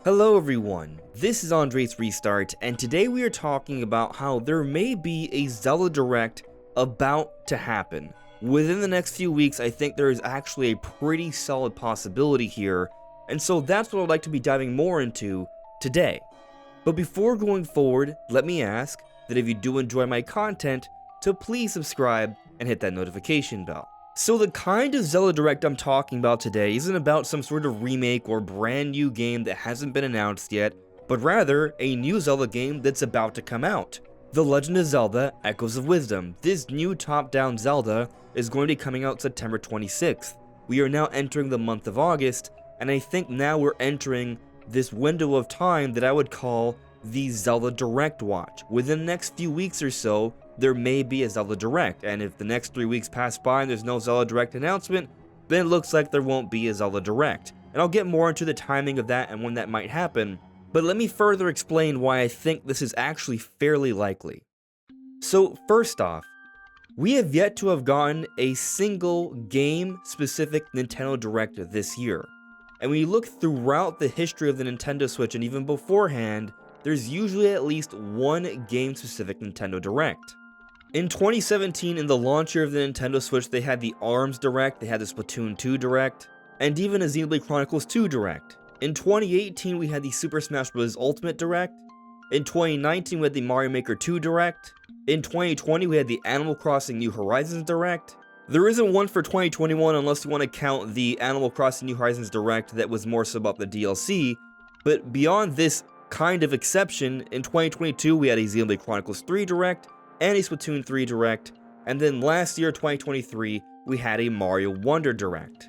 Hello everyone, this is AndresRestart, and today we are talking about how there may be a Zelda Direct about to happen. Within the next few weeks, I think there is actually a pretty solid possibility here, and so that's what I'd like to be diving more into today. But before going forward, let me ask that if you do enjoy my content, to please subscribe and hit that notification bell. So the kind of Zelda Direct I'm talking about today isn't about some sort of remake or brand new game that hasn't been announced yet, but rather a new Zelda game that's about to come out. The Legend of Zelda Echoes of Wisdom. This new top-down Zelda is going to be coming out September 26th. We are now entering the month of August, and I think now we're entering this window of time that I would call the Zelda Direct watch. Within the next few weeks or so, there may be a Zelda Direct, and if the next 3 weeks pass by and there's no Zelda Direct announcement, then it looks like there won't be a Zelda Direct. And I'll get more into the timing of that and when that might happen, but let me further explain why I think this is actually fairly likely. So first off, we have yet to have gotten a single game-specific Nintendo Direct this year. And when you look throughout the history of the Nintendo Switch and even beforehand, there's usually at least one game-specific Nintendo Direct. In 2017, in the launch year of the Nintendo Switch, they had the ARMS Direct, they had the Splatoon 2 Direct, and even a Xenoblade Chronicles 2 Direct. In 2018, we had the Super Smash Bros. Ultimate Direct. In 2019, we had the Mario Maker 2 Direct. In 2020, we had the Animal Crossing New Horizons Direct. There isn't one for 2021 unless you want to count the Animal Crossing New Horizons Direct that was more so about the DLC, but beyond this kind of exception, in 2022 we had a Xenoblade Chronicles 3 Direct and a Splatoon 3 Direct, and then last year, 2023, we had a Mario Wonder Direct.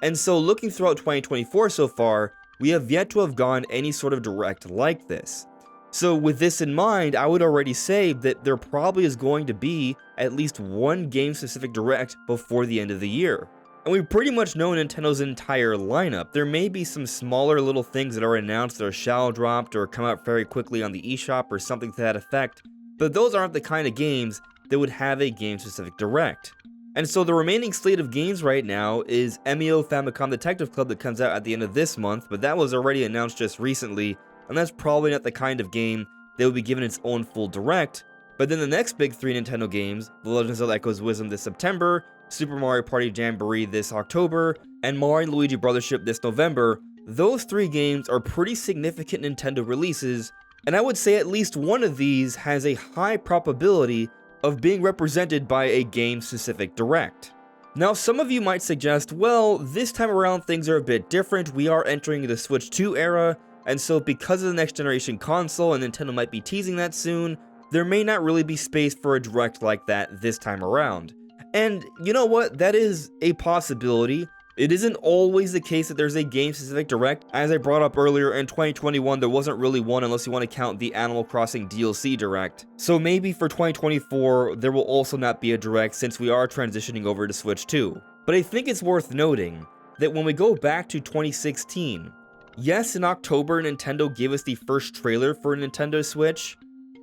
And so looking throughout 2024 so far, we have yet to have gotten any sort of Direct like this. So with this in mind, I would already say that there probably is going to be at least one game-specific Direct before the end of the year. And we pretty much know Nintendo's entire lineup. There may be some smaller little things that are announced that are shadow dropped or come out very quickly on the eShop or something to that effect, but those aren't the kind of games that would have a game-specific Direct. And so the remaining slate of games right now is MEO Famicom Detective Club that comes out at the end of this month, but that was already announced just recently, and that's probably not the kind of game that would be given its own full Direct. But then the next big three Nintendo games, The Legend of Zelda Echoes of Wisdom this September, Super Mario Party Jamboree this October, and Mario & Luigi Brothership this November, those three games are pretty significant Nintendo releases, and I would say at least one of these has a high probability of being represented by a game-specific Direct. Now, some of you might suggest, well, this time around things are a bit different, we are entering the Switch 2 era, and so because of the next generation console, and Nintendo might be teasing that soon, there may not really be space for a Direct like that this time around. And you know what, that is a possibility. It isn't always the case that there's a game-specific Direct. As I brought up earlier, in 2021 there wasn't really one unless you want to count the Animal Crossing DLC Direct. So maybe for 2024 there will also not be a Direct since we are transitioning over to Switch 2. But I think it's worth noting that when we go back to 2016, yes, in October Nintendo gave us the first trailer for Nintendo Switch,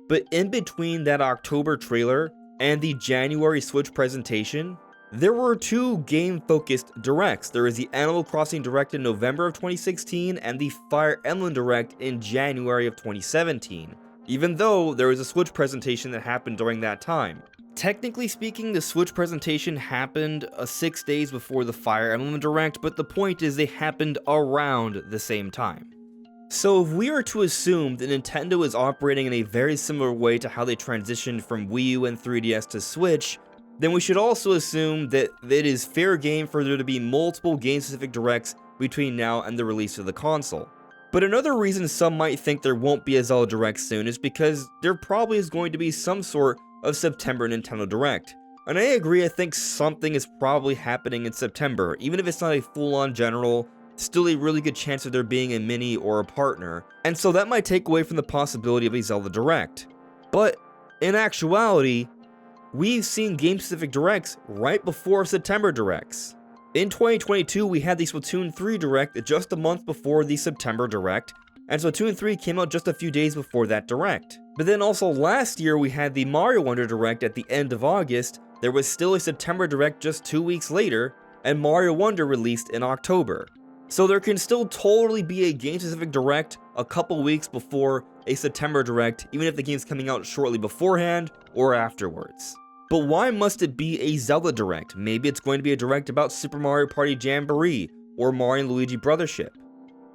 but in between that October trailer and the January Switch presentation, there were two game-focused Directs. There was the Animal Crossing Direct in November of 2016 and the Fire Emblem Direct in January of 2017, even though there was a Switch presentation that happened during that time. Technically speaking, the Switch presentation happened 6 days before the Fire Emblem Direct, but the point is they happened around the same time. So if we are to assume that Nintendo is operating in a very similar way to how they transitioned from Wii U and 3DS to Switch, then we should also assume that it is fair game for there to be multiple game-specific Directs between now and the release of the console. But another reason some might think there won't be a Zelda Direct soon is because there probably is going to be some sort of September Nintendo Direct. And I agree, I think something is probably happening in September, even if it's not a full-on general, still a really good chance of there being a mini or a partner, and so that might take away from the possibility of a Zelda Direct. But in actuality, we've seen game-specific Directs right before September Directs. In 2022, we had the Splatoon 3 Direct just a month before the September Direct, and Splatoon 3 came out just a few days before that Direct. But then also last year, we had the Mario Wonder Direct at the end of August, there was still a September Direct just 2 weeks later, and Mario Wonder released in October. So there can still totally be a game-specific Direct a couple weeks before a September Direct, even if the game's coming out shortly beforehand or afterwards. But why must it be a Zelda Direct? Maybe it's going to be a Direct about Super Mario Party Jamboree or Mario and Luigi Brothership.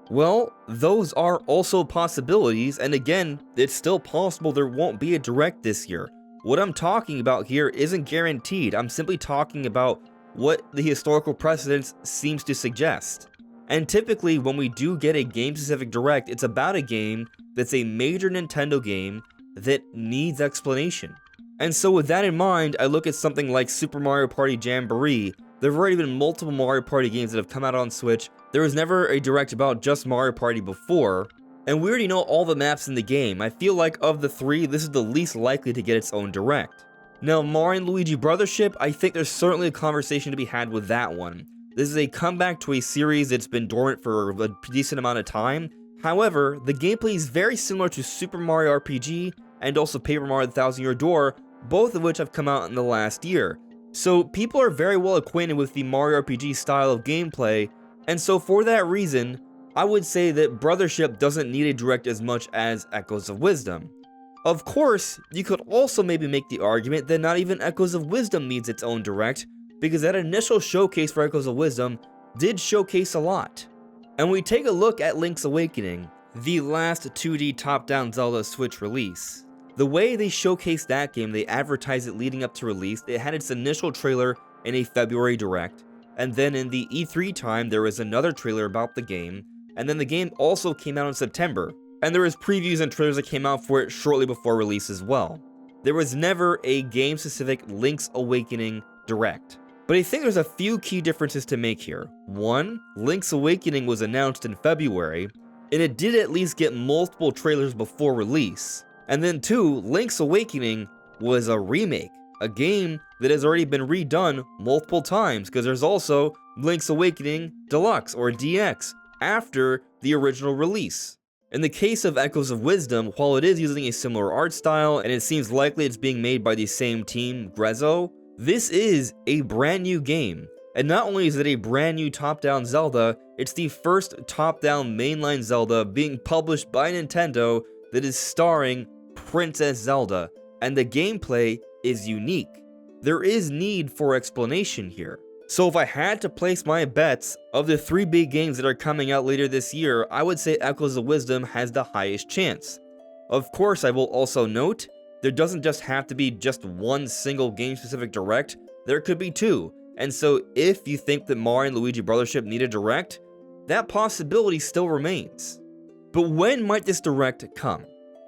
Well, those are also possibilities, and again, it's still possible there won't be a Direct this year. What I'm talking about here isn't guaranteed, I'm simply talking about what the historical precedence seems to suggest. And typically, when we do get a game-specific Direct, it's about a game that's a major Nintendo game that needs explanation. And so with that in mind, I look at something like Super Mario Party Jamboree. There have already been multiple Mario Party games that have come out on Switch. There was never a Direct about just Mario Party before, and we already know all the maps in the game. I feel like of the three, this is the least likely to get its own Direct. Now, Mario and Luigi Brothership, I think there's certainly a conversation to be had with that one. This is a comeback to a series that's been dormant for a decent amount of time. However, the gameplay is very similar to Super Mario RPG and also Paper Mario: The Thousand Year Door, both of which have come out in the last year. So people are very well acquainted with the Mario RPG style of gameplay, and so for that reason, I would say that Brothership doesn't need a Direct as much as Echoes of Wisdom. Of course, you could also maybe make the argument that not even Echoes of Wisdom needs its own Direct, because that initial showcase for Echoes of Wisdom did showcase a lot. And we take a look at Link's Awakening, the last 2D top-down Zelda Switch release. The way they showcased that game, they advertised it leading up to release. It had its initial trailer in a February Direct, and then in the E3 time there was another trailer about the game, and then the game also came out in September, and there was previews and trailers that came out for it shortly before release as well. There was never a game-specific Link's Awakening Direct. But I think there's a few key differences to make here. One, Link's Awakening was announced in February, and it did at least get multiple trailers before release. And then two, Link's Awakening was a remake, a game that has already been redone multiple times, because there's also Link's Awakening Deluxe or DX after the original release. In the case of Echoes of Wisdom, while it is using a similar art style and it seems likely it's being made by the same team, Grezzo, this is a brand new game. And not only is it a brand new top-down Zelda, it's the first top-down mainline Zelda being published by Nintendo that is starring Princess Zelda, and the gameplay is unique. There is need for explanation here. So if I had to place my bets, of the three big games that are coming out later this year, I would say Echoes of Wisdom has the highest chance. Of course, I will also note, there doesn't just have to be just one single game-specific Direct, there could be two. And so if you think that Mario and Luigi Brothership need a Direct, that possibility still remains. But when might this Direct come?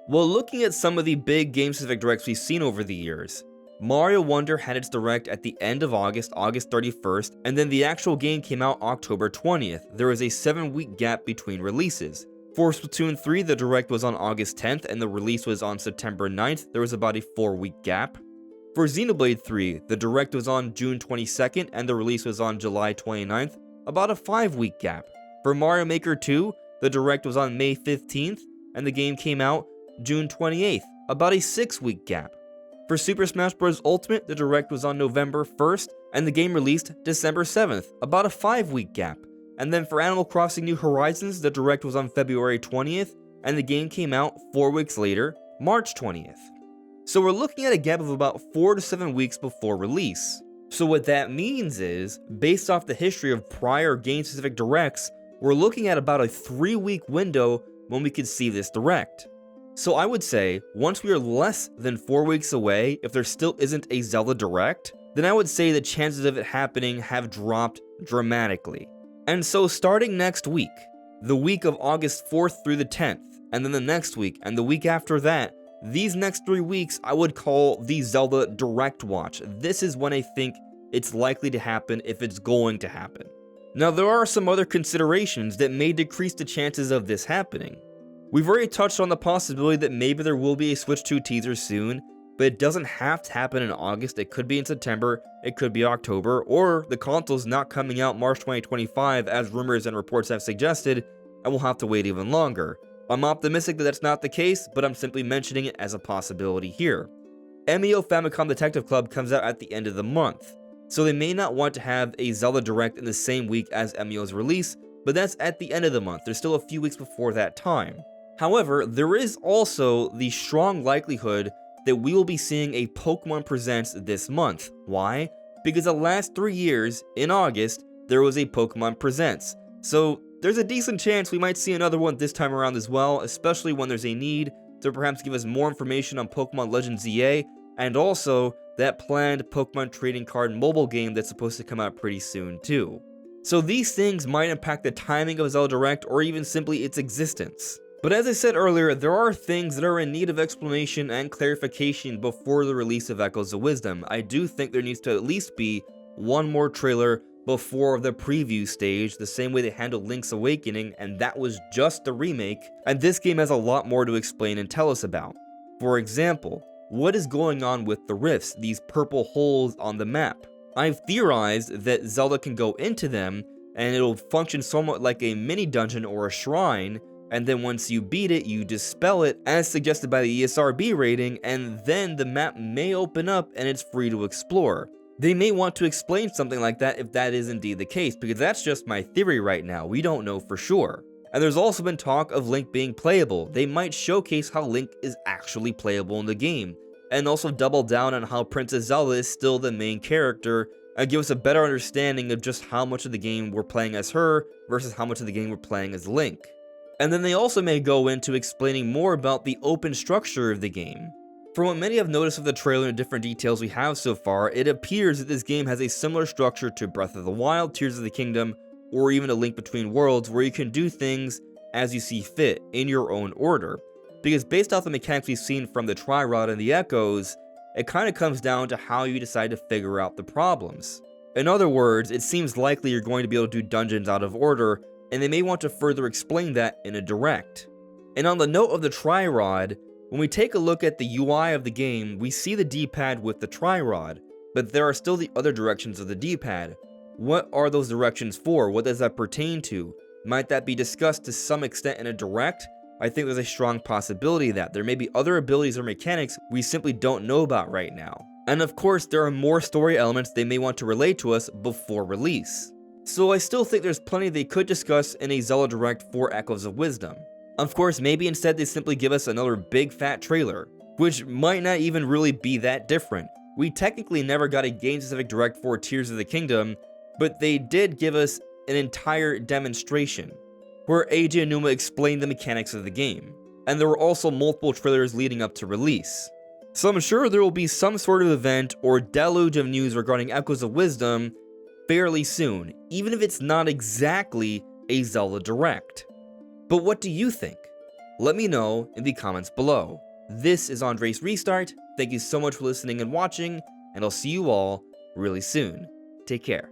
Well, looking at some of the big game-specific Directs we've seen over the years, Mario Wonder had its Direct at the end of August, August 31st, and then the actual game came out October 20th. There was a 7-week gap between releases. For Splatoon 3, the Direct was on August 10th, and the release was on September 9th. There was about a 4-week gap. For Xenoblade 3, the Direct was on June 22nd, and the release was on July 29th, about a 5-week gap. For Mario Maker 2, the Direct was on May 15th, and the game came out June 28th, about a 6-week gap. For Super Smash Bros. Ultimate, the Direct was on November 1st, and the game released December 7th, about a 5-week gap. And then for Animal Crossing New Horizons, the Direct was on February 20th, and the game came out 4 weeks later, March 20th. So we're looking at a gap of about 4 to 7 weeks before release. So what that means is, based off the history of prior game-specific Directs, we're looking at about a 3-week window when we could see this Direct. So I would say, once we are less than 4 weeks away, if there still isn't a Zelda Direct, then I would say the chances of it happening have dropped dramatically. And so starting next week, the week of August 4th through the 10th, and then the next week, and the week after that, these next 3 weeks I would call the Zelda Direct Watch. This is when I think it's likely to happen if it's going to happen. Now there are some other considerations that may decrease the chances of this happening. We've already touched on the possibility that maybe there will be a Switch 2 teaser soon, but it doesn't have to happen in August. It could be in September, it could be October, or the console's not coming out March 2025 as rumors and reports have suggested, and we'll have to wait even longer. I'm optimistic that that's not the case, but I'm simply mentioning it as a possibility here. MEO Famicom Detective Club comes out at the end of the month, so they may not want to have a Zelda Direct in the same week as MEO's release, but that's at the end of the month. There's still a few weeks before that time. However, there is also the strong likelihood that we will be seeing a Pokemon Presents this month. Why? Because the last 3 years, in August, there was a Pokemon Presents. So there's a decent chance we might see another one this time around as well, especially when there's a need to perhaps give us more information on Pokemon Legends ZA, and also that planned Pokemon trading card mobile game that's supposed to come out pretty soon too. So these things might impact the timing of Zelda Direct or even simply its existence. But as I said earlier, there are things that are in need of explanation and clarification before the release of Echoes of Wisdom. I do think there needs to at least be one more trailer before the preview stage, the same way they handled Link's Awakening, and that was just the remake, and this game has a lot more to explain and tell us about. For example, what is going on with the rifts, these purple holes on the map? I've theorized that Zelda can go into them, and it'll function somewhat like a mini dungeon or a shrine, and then once you beat it, you dispel it, as suggested by the ESRB rating, and then the map may open up and it's free to explore. They may want to explain something like that if that is indeed the case, because that's just my theory right now, we don't know for sure. And there's also been talk of Link being playable. They might showcase how Link is actually playable in the game, and also double down on how Princess Zelda is still the main character, and give us a better understanding of just how much of the game we're playing as her, versus how much of the game we're playing as Link. And then they also may go into explaining more about the open structure of the game. From what many have noticed of the trailer and different details we have so far, it appears that this game has a similar structure to Breath of the Wild, Tears of the Kingdom, or even A Link Between Worlds, where you can do things as you see fit, in your own order. Because based off the mechanics we've seen from the Tri-Rod and the Echoes, it kind of comes down to how you decide to figure out the problems. In other words, it seems likely you're going to be able to do dungeons out of order, and they may want to further explain that in a direct. And on the note of the Tri-Rod, when we take a look at the UI of the game, we see the D-pad with the Tri-Rod, but there are still the other directions of the D-pad. What are those directions for? What does that pertain to? Might that be discussed to some extent in a direct? I think there's a strong possibility that there may be other abilities or mechanics we simply don't know about right now. And of course, there are more story elements they may want to relate to us before release. So I still think there's plenty they could discuss in a Zelda Direct for Echoes of Wisdom. Of course, maybe instead they simply give us another big fat trailer, which might not even really be that different. We technically never got a game-specific Direct for Tears of the Kingdom, but they did give us an entire demonstration, where AJ and Numa explained the mechanics of the game, and there were also multiple trailers leading up to release. So I'm sure there will be some sort of event or deluge of news regarding Echoes of Wisdom fairly soon, even if it's not exactly a Zelda Direct. But what do you think? Let me know in the comments below. This is AndresRestart. Thank you so much for listening and watching, and I'll see you all really soon. Take care.